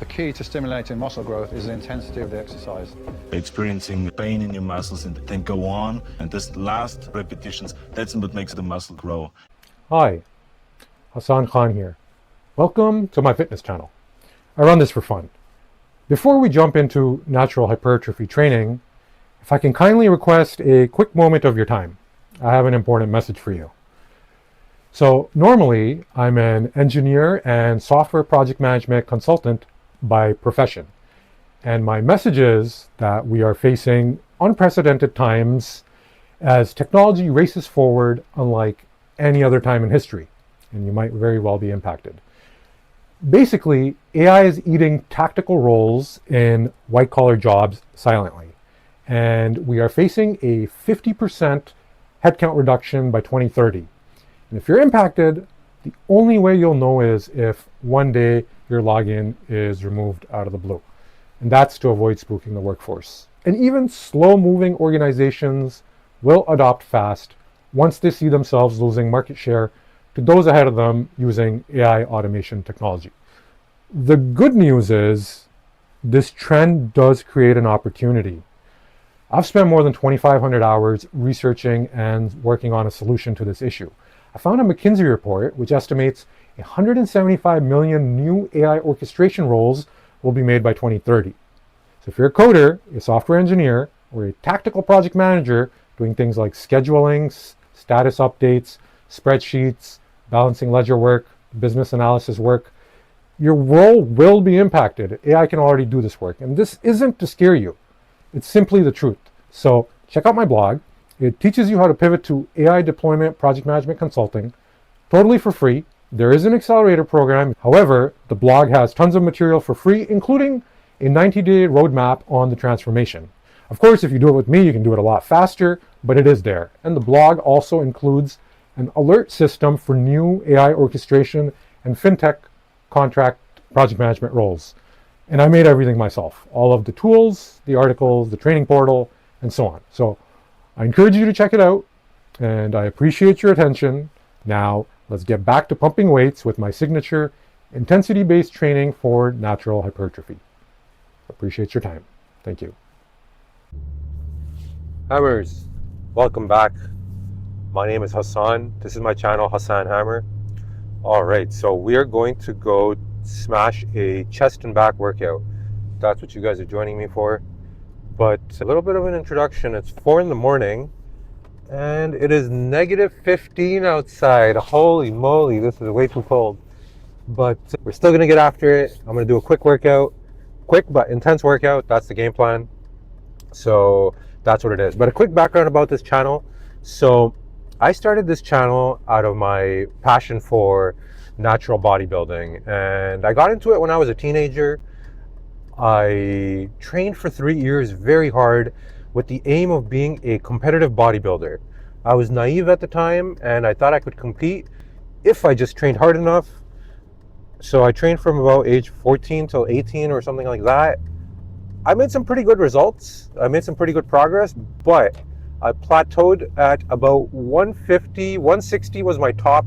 The key to stimulating muscle growth is the intensity of the exercise. Experiencing pain in your muscles and then go on, and this last repetitions, that's what makes the muscle grow. Hi, Hassan Khan here. Welcome to my fitness channel. I run this for fun. Before we jump into natural hypertrophy training, if I can kindly request a quick moment of your time, I have an important message for you. So normally I'm an engineer and software project management consultant by profession. And my message is that we are facing unprecedented times as technology races forward unlike any other time in history, and you might very well be impacted. Basically, AI is eating tactical roles in white-collar jobs silently, and we are facing a 50% headcount reduction by 2030. And if you're impacted, the only way you'll know is if one day your login is removed out of the blue. And that's to avoid spooking the workforce. And even slow-moving organizations will adopt fast once they see themselves losing market share to those ahead of them using AI automation technology. The good news is this trend does create an opportunity. I've spent more than 2,500 hours researching and working on a solution to this issue. I found a McKinsey report which estimates 175 million new AI orchestration roles will be made by 2030. So if you're a coder, a software engineer, or a tactical project manager doing things like scheduling, status updates, spreadsheets, balancing ledger work, business analysis work, your role will be impacted. AI can already do this work. And this isn't to scare you. It's simply the truth. So check out my blog. It teaches you how to pivot to AI deployment project management consulting, totally for free. There is an accelerator program. However, the blog has tons of material for free, including a 90-day roadmap on the transformation. Of course, if you do it with me, you can do it a lot faster, but it is there. And the blog also includes an alert system for new AI orchestration and FinTech contract project management roles. And I made everything myself. All of the tools, the articles, the training portal, and so on. So I encourage you to check it out, and I appreciate your attention. Now, let's get back to pumping weights with my signature intensity-based training for natural hypertrophy. Appreciate your time. Thank you. Hammers, welcome back. My name is Hassan. This is my channel, Hassan Hammer. All right, so we are going to go smash a chest and back workout. That's what you guys are joining me for. But a little bit of an introduction. It's 4 in the morning and it is negative 15 outside. Holy moly, this is way too cold. But we're still gonna get after it. I'm gonna do a quick workout, quick but intense workout. That's the game plan. So that's what it is. But a quick background about this channel. So I started this channel out of my passion for natural bodybuilding, and I got into it when I was a teenager. I trained for 3 years very hard with the aim of being a competitive bodybuilder. I was naive at the time and I thought I could compete if I just trained hard enough. So I trained from about age 14 till 18 or something like that. I made some pretty good results. I made some pretty good progress, but I plateaued at about 150, 160 was my top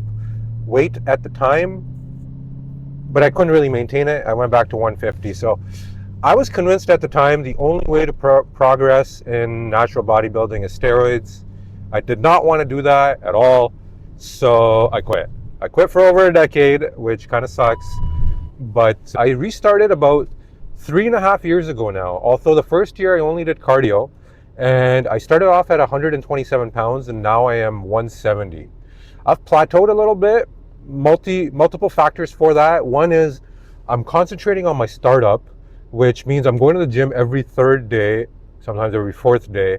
weight at the time, but I couldn't really maintain it. I went back to 150. So I was convinced at the time the only way to progress in natural bodybuilding is steroids. I did not want to do that at all, so I quit. I quit for over a decade, which kind of sucks, but I restarted about 3.5 years ago now. Although the first year I only did cardio, and I started off at 127 pounds and now I am 170. I've plateaued a little bit, multiple factors for that. One is I'm concentrating on my startup, which means I'm going to the gym every third day, sometimes every fourth day,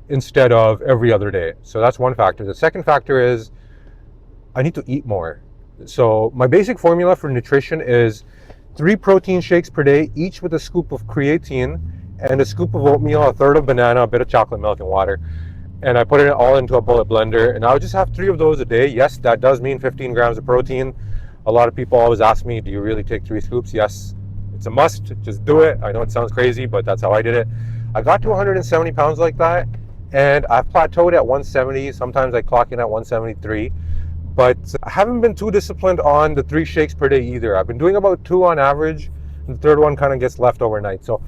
instead of every other day. So that's one factor. The second factor is I need to eat more. So my basic formula for nutrition is 3 protein shakes per day, each with a scoop of creatine and a scoop of oatmeal, a third of banana, a bit of chocolate milk and water. And I put it all into a bullet blender, and I'll just have 3 of those a day. Yes, that does mean 15 grams of protein. A lot of people always ask me, do you really take 3 scoops? Yes, it's a must. Just do it. I know it sounds crazy, but that's how I did it. I got to 170 pounds like that, and I've plateaued at 170. Sometimes I clock in at 173. But I haven't been too disciplined on the 3 shakes per day either. I've been doing about 2 on average, and the third one kind of gets left overnight. So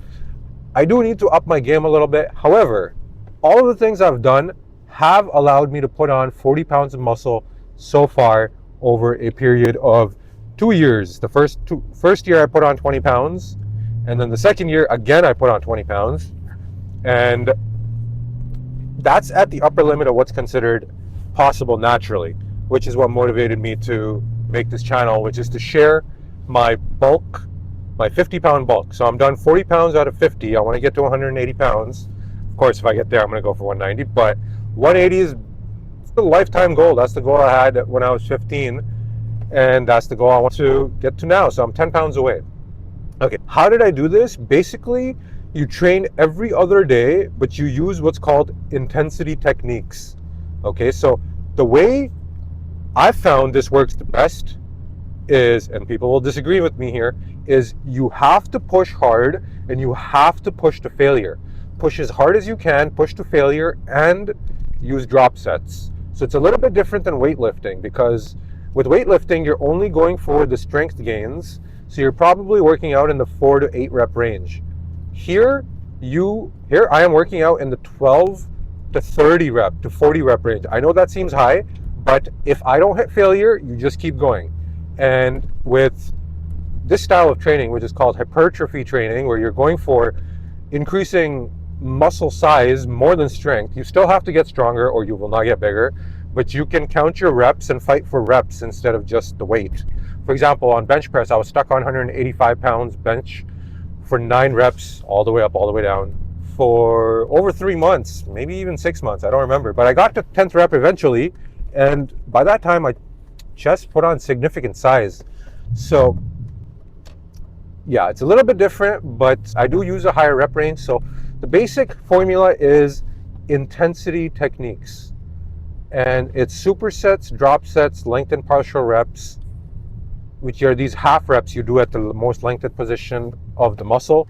I do need to up my game a little bit. However, all of the things I've done have allowed me to put on 40 pounds of muscle so far over a period of 2 years. The first year I put on 20 pounds, and then the second year again I put on 20 pounds, and that's at the upper limit of what's considered possible naturally, which is what motivated me to make this channel, which is to share my bulk, my 50-pound bulk. So I'm done 40 pounds out of 50. I want to get to 180 pounds. Of course, if I get there, I'm going to go for 190, but 180 is the lifetime goal. That's the goal I had when I was 15, and that's the goal I want to get to now. So I'm 10 pounds away. Okay, how did I do this? Basically, you train every other day, but you use what's called intensity techniques. Okay, so the way I found this works the best is, and people will disagree with me here, is you have to push hard and you have to push to failure. Push as hard as you can, push to failure, and use drop sets. So it's a little bit different than weightlifting, because with weightlifting, you're only going for the strength gains. So you're probably working out in the 4 to 8 rep range. Here I am working out in the 12 to 30 rep to 40 rep range. I know that seems high, but if I don't hit failure, you just keep going. And with this style of training, which is called hypertrophy training, where you're going for increasing muscle size more than strength, you still have to get stronger or you will not get bigger, but you can count your reps and fight for reps instead of just the weight. For example, on bench press, I was stuck on 185 pounds bench for 9 reps, all the way up, all the way down, for over 3 months, maybe even 6 months, I don't remember. But I got to 10th rep eventually, and by that time, my chest put on significant size. So yeah, it's a little bit different, but I do use a higher rep range. So the basic formula is intensity techniques, and it's supersets, drop sets, lengthened partial reps, which are these half reps you do at the most lengthened position of the muscle,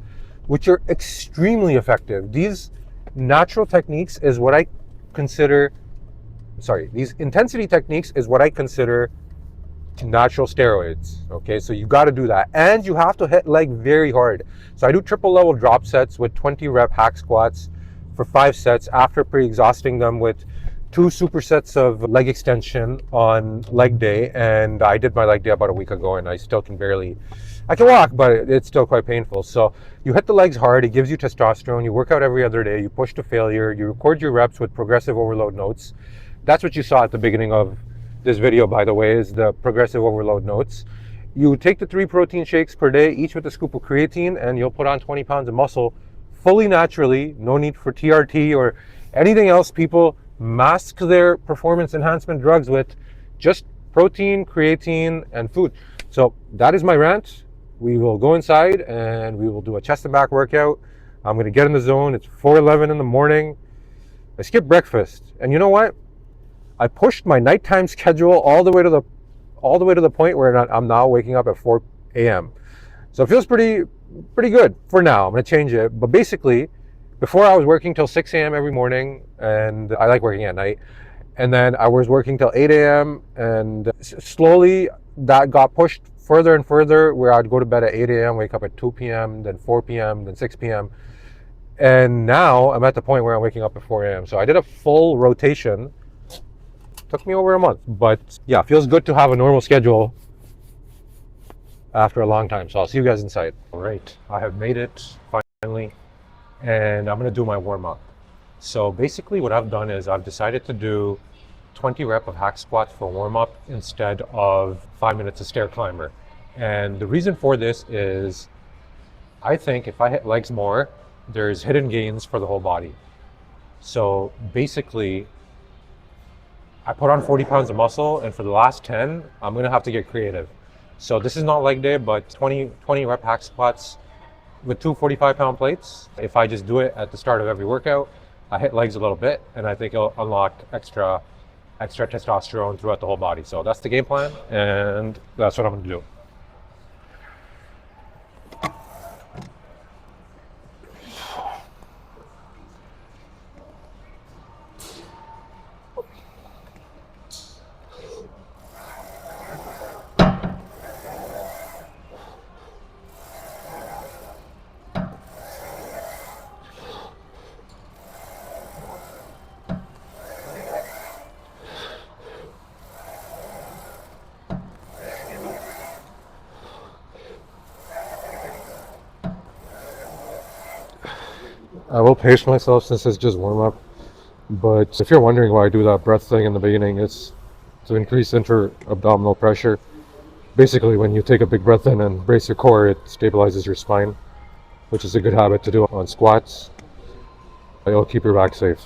which are extremely effective. These natural techniques is what I consider, these intensity techniques is what I consider natural steroids. Okay, so you got to do that, and you have to hit leg very hard. So I do triple level drop sets with 20 rep hack squats for 5 sets after pre-exhausting them with 2 supersets of leg extension on leg day. And I did my leg day about a week ago, and I still can barely, I can walk, but it's still quite painful. So you hit the legs hard, it gives you testosterone, you work out every other day, you push to failure, you record your reps with progressive overload notes. That's what you saw at the beginning of this video, by the way, is the progressive overload notes. You take the 3 protein shakes per day, each with a scoop of creatine, and you'll put on 20 pounds of muscle fully naturally. No need for TRT or anything else people mask their performance enhancement drugs with. Just protein, creatine, and food. So that is my rant. We will go inside and we will do a chest and back workout. I'm going to get in the zone. It's 4:11 in the morning. I skipped breakfast, and you know what? I pushed my nighttime schedule all the way to the point where I'm now waking up at 4 a.m. So it feels pretty good for now. I'm going to change it. But basically, before I was working till 6 a.m. every morning, and I like working at night. And then I was working till 8 a.m. and slowly that got pushed further and further, where I'd go to bed at 8 a.m., wake up at 2 p.m., then 4 p.m., then 6 p.m. And now I'm at the point where I'm waking up at 4 a.m. So I did a full rotation. Took me over a month, but yeah, feels good to have a normal schedule after a long time. So I'll see you guys inside. All right, I have made it finally, and I'm gonna do my warm up. So basically what I've done is I've decided to do 20 rep of hack squats for warm up instead of 5 minutes of stair climber. And the reason for this is I think if I hit legs more, there's hidden gains for the whole body. So basically, I put on 40 pounds of muscle, and for the last 10, I'm gonna have to get creative. So this is not leg day, but 20 rep hack squats with 2 45-pound plates. If I just do it at the start of every workout, I hit legs a little bit, and I think it'll unlock extra testosterone throughout the whole body. So that's the game plan, and that's what I'm gonna do. I will pace myself since it's just warm up. But if you're wondering why I do that breath thing in the beginning, it's to increase inter-abdominal pressure. Basically, when you take a big breath in and brace your core, it stabilizes your spine, which is a good habit to do on squats. It'll keep your back safe.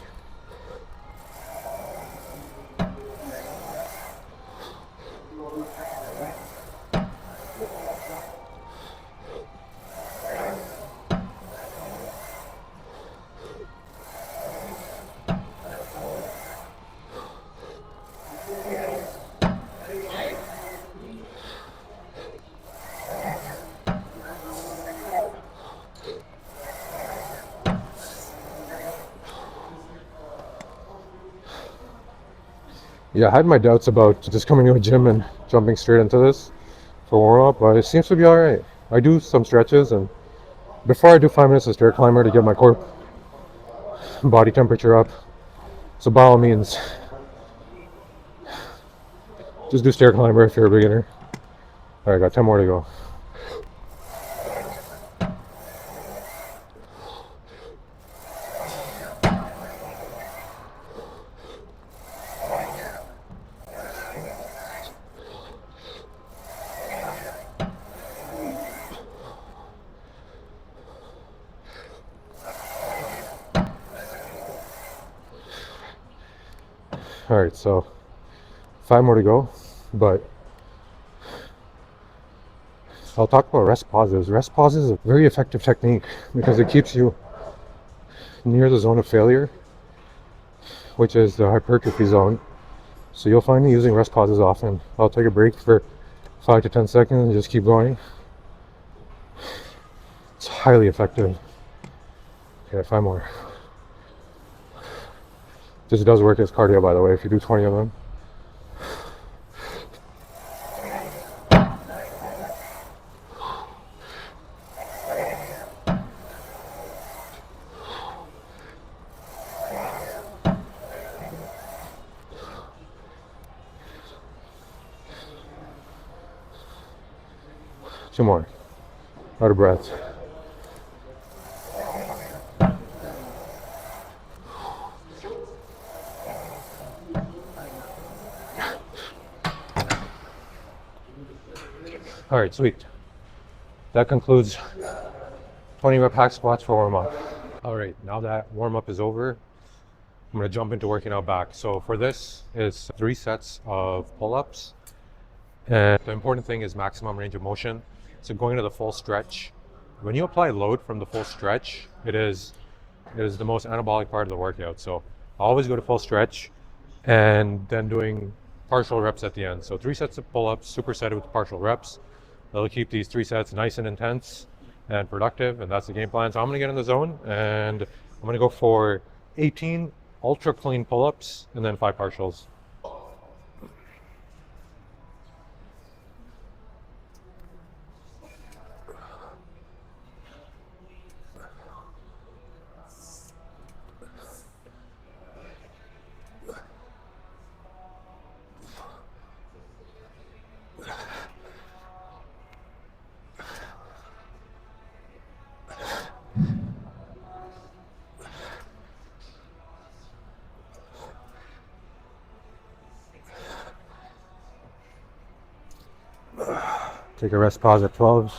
Yeah, I had my doubts about just coming to a gym and jumping straight into this for warm-up, but it seems to be alright. I do some stretches, and before I do 5 minutes of stair climber to get my core body temperature up. So by all means, just do stair climber if you're a beginner. Alright, got 10 more to go. Alright, so 5 more to go, but I'll talk about rest pauses. Rest pauses is a very effective technique because it keeps you near the zone of failure, which is the hypertrophy zone. So you'll find me using rest pauses often. I'll take a break for 5 to 10 seconds and just keep going. It's highly effective. Okay, 5 more. This does work as cardio, by the way, if you do 20 of them. Two more. Out of breath. All right, sweet. That concludes 20 rep hack squats for warm up. All right, now that warm up is over, I'm gonna jump into working out back. So for this, it's 3 sets of pull-ups. And the important thing is maximum range of motion. So going to the full stretch. When you apply load from the full stretch, it is the most anabolic part of the workout. So I always go to full stretch and then doing partial reps at the end. So 3 sets of pull-ups, supersetted with partial reps. That'll keep these 3 sets nice and intense and productive, and that's the game plan. So I'm gonna get in the zone and I'm gonna go for 18 ultra clean pull-ups and then 5 partials. Take a rest pause at 12s.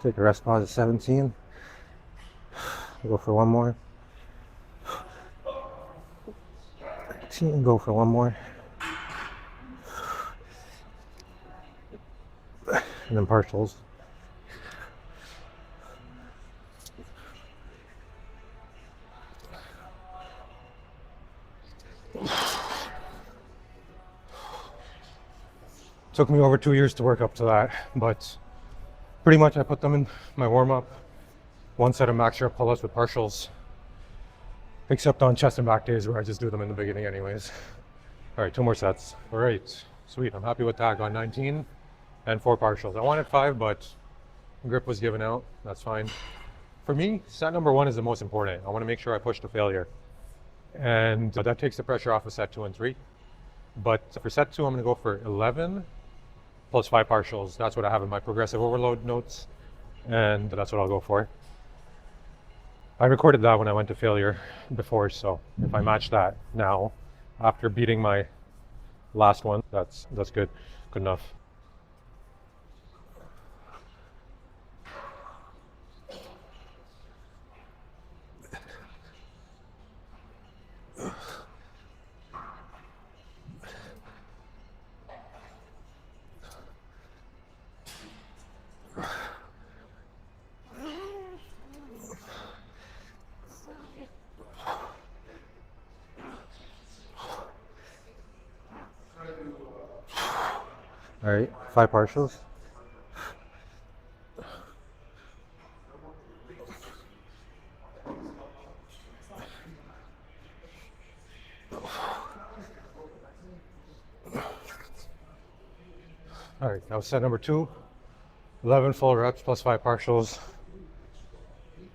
Take a rest pause at 17. Go for one more. 18, go for one more. And then partials. Took me over 2 years to work up to that, but pretty much I put them in my warm-up. 1 set of max rep pull-ups with partials, except on chest and back days where I just do them in the beginning anyways. All right, 2 more sets. All right, sweet, I'm happy with that. Got 19 and 4 partials. I wanted 5, but grip was given out, that's fine. For me, set number 1 is the most important. I want to make sure I push to failure. And that takes the pressure off of set 2 and 3. But for set 2, I'm going to go for 11 plus 5 partials. That's what I have in my progressive overload notes. And that's what I'll go for. I recorded that when I went to failure before. So if I match that now, after beating my last one, that's good. Good enough. All right, 5 partials. All right, that was set number 2. 11 full reps plus 5 partials.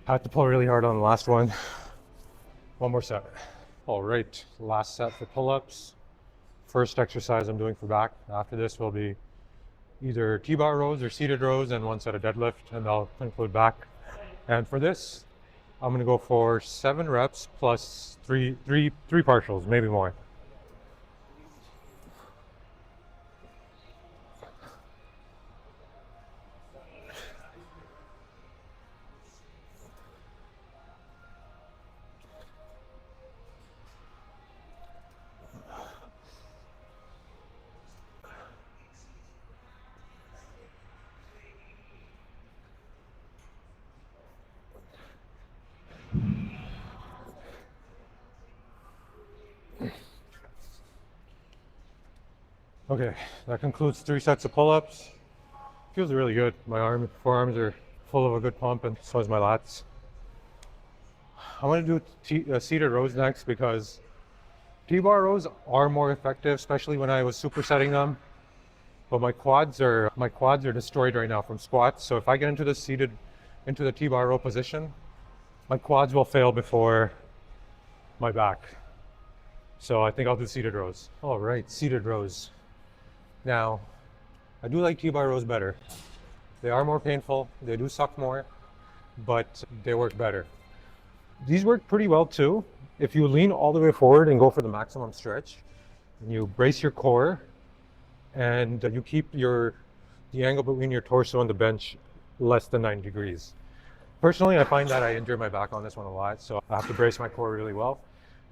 Had to pull really hard on the last one. One more set. All right, last set for pull-ups. First exercise I'm doing for back. After this will be either T-bar rows or seated rows and 1 set of deadlift, and I'll include back. And for this, I'm gonna go for 7 reps plus three partials, maybe more. Okay, that concludes 3 sets of pull-ups. Feels really good. My forearms are full of a good pump, and so is my lats. I want to do seated rows next because T-bar rows are more effective, especially when I was supersetting them. But my quads are destroyed right now from squats. So if I get into the T-bar row position, my quads will fail before my back. So I think I'll do seated rows. All right, seated rows. Now, I do like T-bar rows better. They are more painful, they do suck more, but they work better. These work pretty well too. If you lean all the way forward and go for the maximum stretch, and you brace your core, and you keep the angle between your torso and the bench less than 90 degrees. Personally, I find that I injure my back on this one a lot, so I have to brace my core really well.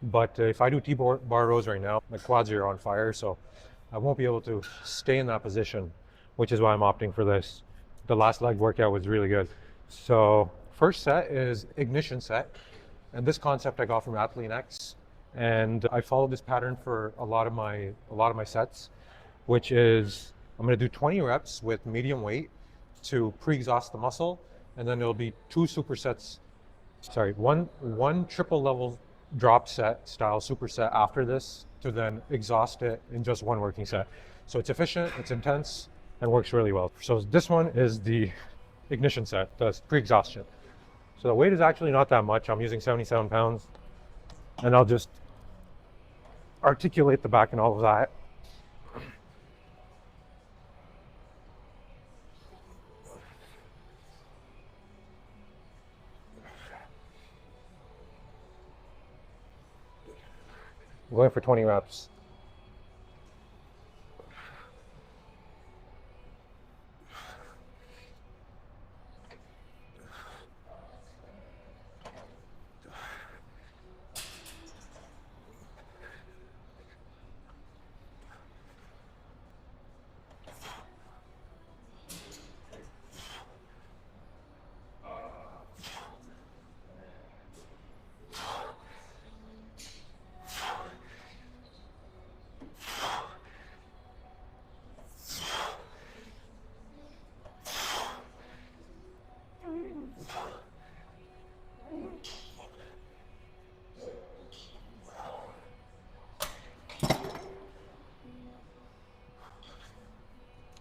But if I do T-bar rows right now, my quads are on fire, so I won't be able to stay in that position, which is why I'm opting for this. The last leg workout was really good. So first set is ignition set. And this concept I got from Athlete X. And I followed this pattern for a lot of my sets, which is I'm gonna do 20 reps with medium weight to pre-exhaust the muscle. And then there'll be 2 supersets, one triple level drop set style superset after this to then exhaust it in just 1 working set. So it's efficient, it's intense, and works really well. So this one is the ignition set, the pre-exhaustion. So the weight is actually not that much. I'm using 77 pounds, and I'll just articulate the back and all of that. I'm going for 20 reps.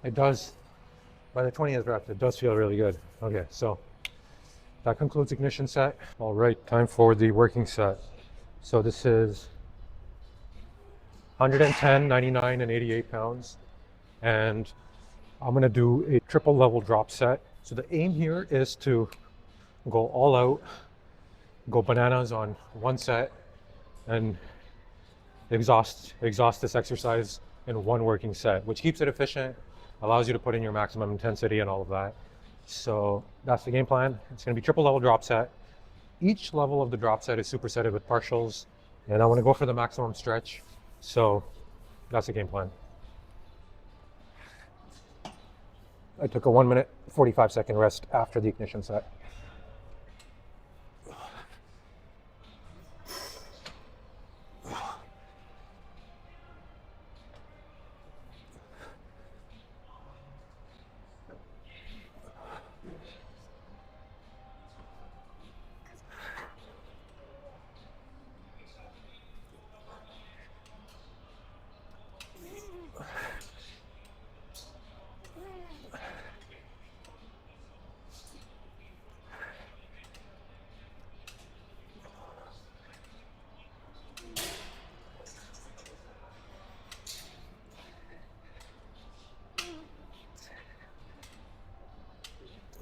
It does, by the 20th rep, it does feel really good. Okay, so That concludes ignition set. All right, time for the working set. So this is 110, 99, and 88 pounds. And I'm gonna do a triple level drop set. So the aim here is to go all out, go bananas on one set, and exhaust this exercise in one working set, which keeps it efficient, allows you to put in your maximum intensity and all of that. So that's the game plan. It's gonna be triple level drop set. Each level of the drop set is supersetted with partials, and I wanna go for the maximum stretch. So that's the game plan. I took a 1 minute, 45-second rest after the ignition set.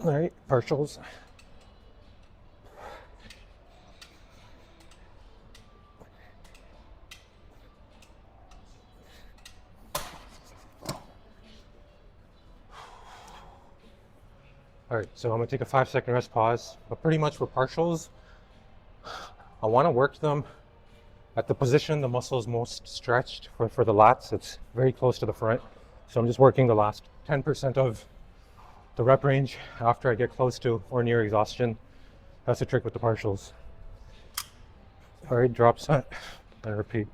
All right, partials. All right, so I'm gonna take a 5-second rest pause, but pretty much for partials, I wanna work them at the position the muscle is most stretched for the lats. It's very close to the front. So I'm just working the last 10% of the rep range after I get close to or near exhaustion. That's the trick with the partials. All right, drop set and repeat.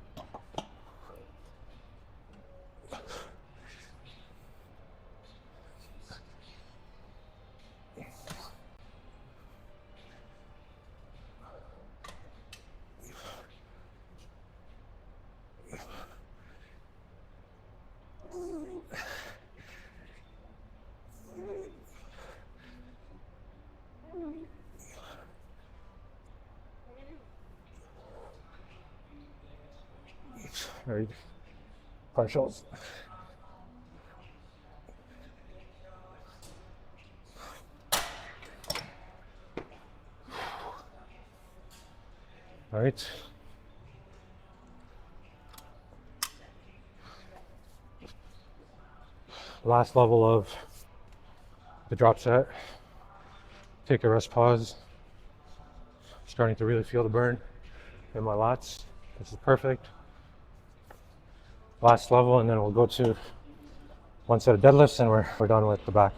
All right, partials. All right. Last level of the drop set. Take a rest pause. Starting to really feel the burn in my lats. This is perfect. Last level, and then we'll go to one set of deadlifts, and we're done with the back.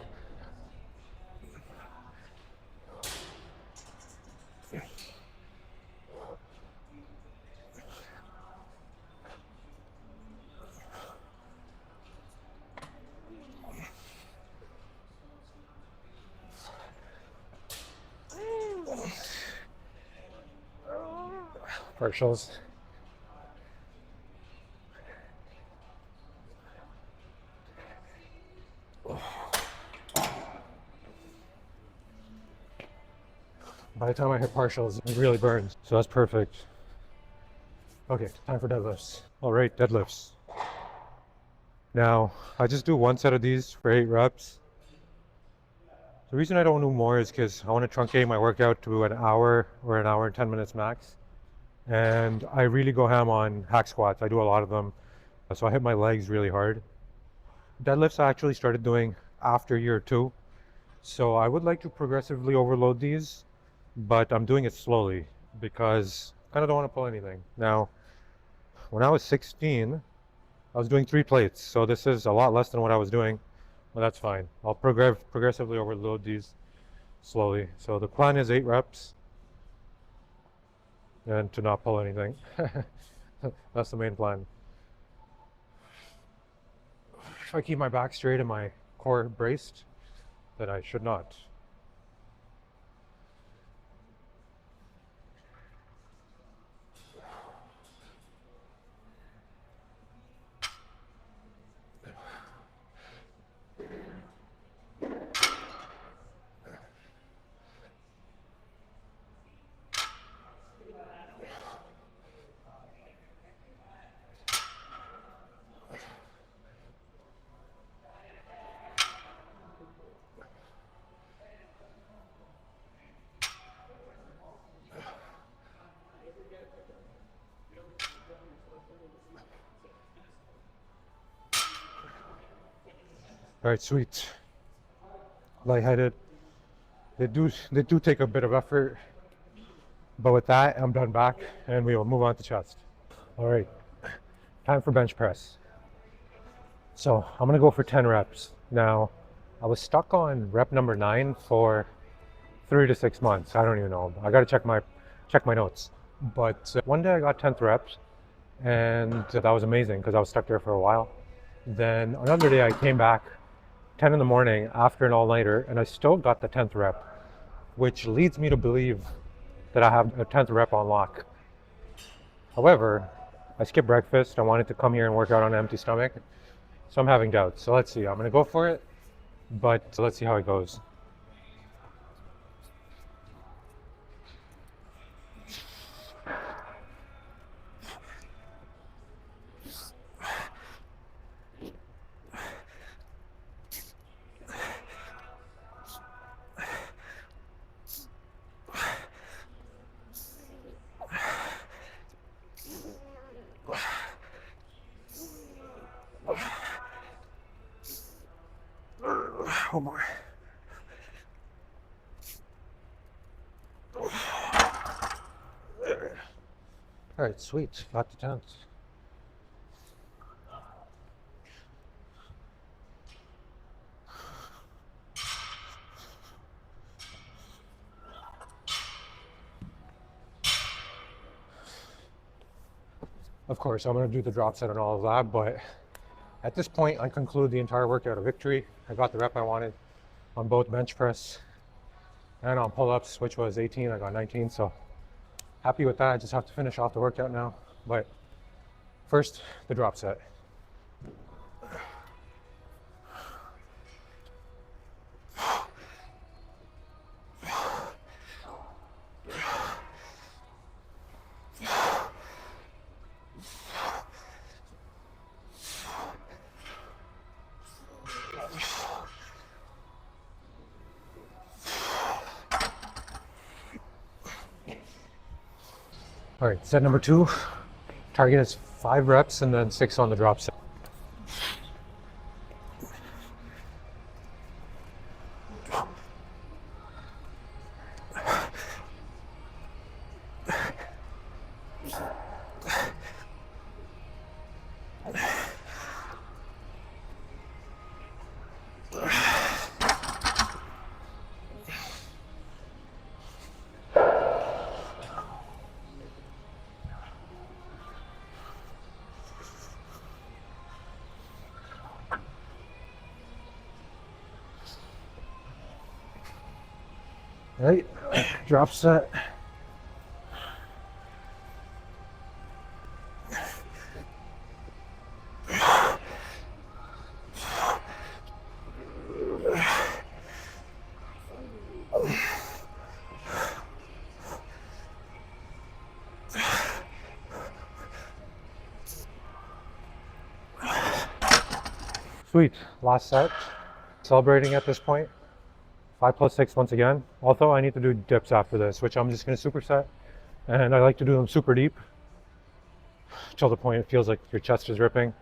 Partials. By the time I hit partials, it really burns. So that's perfect. Okay, time for deadlifts. All right, deadlifts. Now, I just do one set of these for 8 reps. The reason I don't do more is because I want to truncate my workout to an hour or an hour and 10 minutes max. And I really go ham on hack squats. I do a lot of them. So I hit my legs really hard. Deadlifts I actually started doing after year 2. So I would like to progressively overload these, but I'm doing it slowly because I kind of don't want to pull anything. Now, when I was 16, I was doing 3 plates. So this is a lot less than what I was doing, but that's fine. I'll progressively overload these slowly. So the plan is 8 reps and to not pull anything. That's the main plan. If I keep my back straight and my core braced, then I should not. All right, sweet. Lightheaded. They do take a bit of effort, but with that, I'm done back, and we will move on to chest. All right, time for bench press. So I'm gonna go for 10 reps. Now, I was stuck on rep number 9 for 3 to 6 months. I don't even know. I gotta check my notes. But one day I got 10th reps, and that was amazing because I was stuck there for a while. Then another day I came back 10 in the morning after an all-nighter, and I still got the 10th rep, which leads me to believe that I have a 10th rep on lock. However, I skipped breakfast. I wanted to come here and work out on an empty stomach, so I'm having doubts. So let's see. I'm gonna go for it, but let's see how it goes. One more. All right, sweet. Got the 10th. Of course, I'm going to do the drop set and all of that, but at this point, I conclude the entire workout a victory. I got the rep I wanted on both bench press and on pull-ups, which was 18. I got 19, so happy with that. I just have to finish off the workout now. But first, the drop set. All right, set number 2. Target is 5 reps and then 6 on the drop set. All right, drop set. Sweet, last set. Celebrating at this point. 5 plus 6 once again. Although I need to do dips after this, which I'm just going to superset. And I like to do them super deep till the point it feels like your chest is ripping.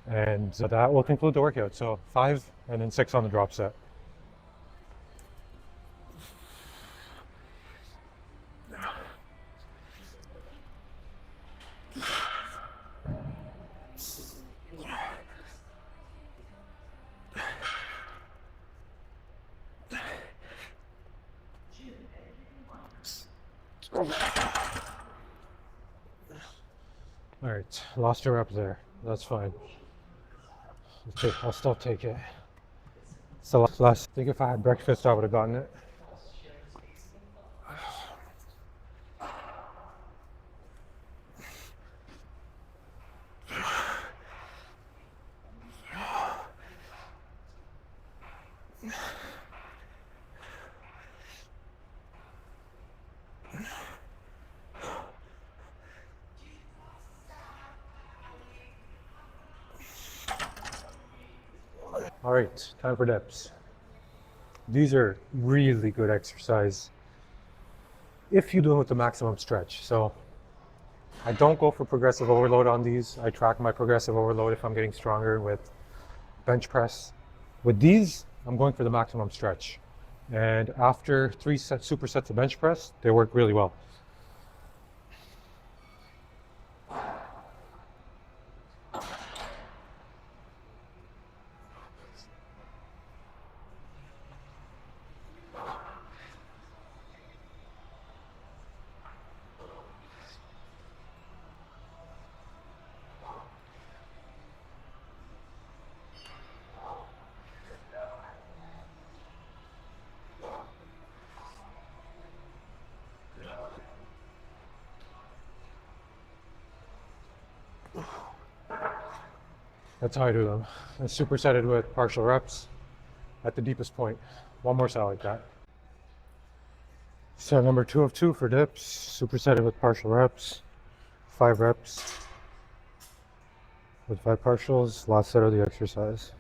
And that will conclude the workout. So 5 and then 6 on the drop set. All right, lost a rep there. That's fine. I'll still take it. So last, I think if I had breakfast, I would have gotten it. All right, time for dips. These are really good exercise if you do it with the maximum stretch. So I don't go for progressive overload on these. I track my progressive overload if I'm getting stronger with bench press. With these, I'm going for the maximum stretch. And after 3 supersets of bench press, they work really well. That's how I do them. I supersetted with partial reps at the deepest point. One more set like that. Set number 2 of 2 for dips, supersetted with partial reps, 5 reps with 5 partials, last set of the exercise.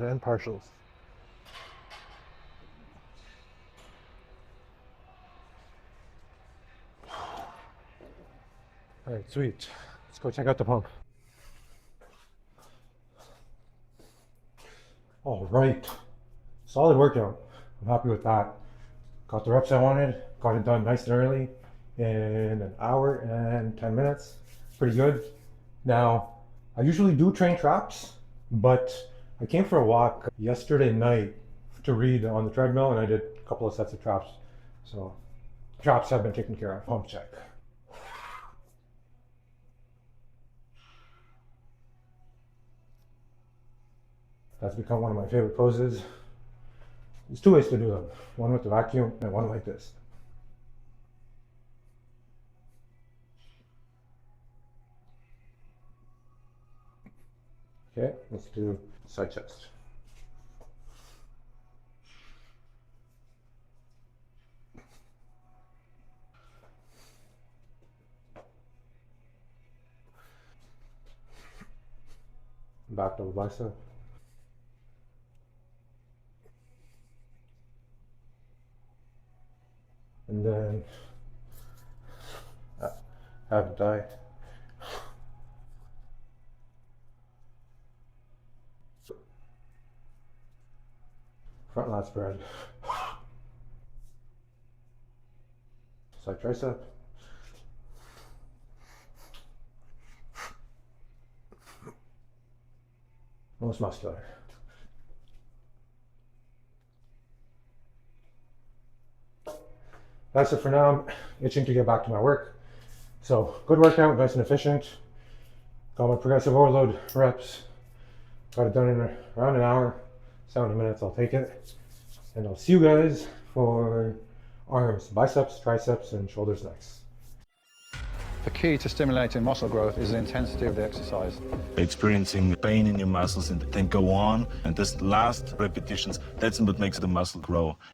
And partials. All right, sweet. Let's go check out the pump. All right, solid workout. I'm happy with that. Got the reps I wanted, got it done nice and early in an hour and 10 minutes. Pretty good. Now, I usually do train traps, but I came for a walk yesterday night to read on the treadmill, and I did a couple of sets of traps. So traps have been taken care of. Pump check. That's become one of my favorite poses. There's 2 ways to do them. One with the vacuum and one like this. Okay, let's do side chest. Back double bicep. And then have it die. Front lat spread. Side tricep. Most muscular. That's it for now. I'm itching to get back to my work. So good workout, nice and efficient. Got my progressive overload reps. Got it done in around an hour, 70 minutes, I'll take it. And I'll see you guys for arms, biceps, triceps, and shoulders next. The key to stimulating muscle growth is the intensity of the exercise. Experiencing pain in your muscles and then go on, and this last repetitions, that's what makes the muscle grow.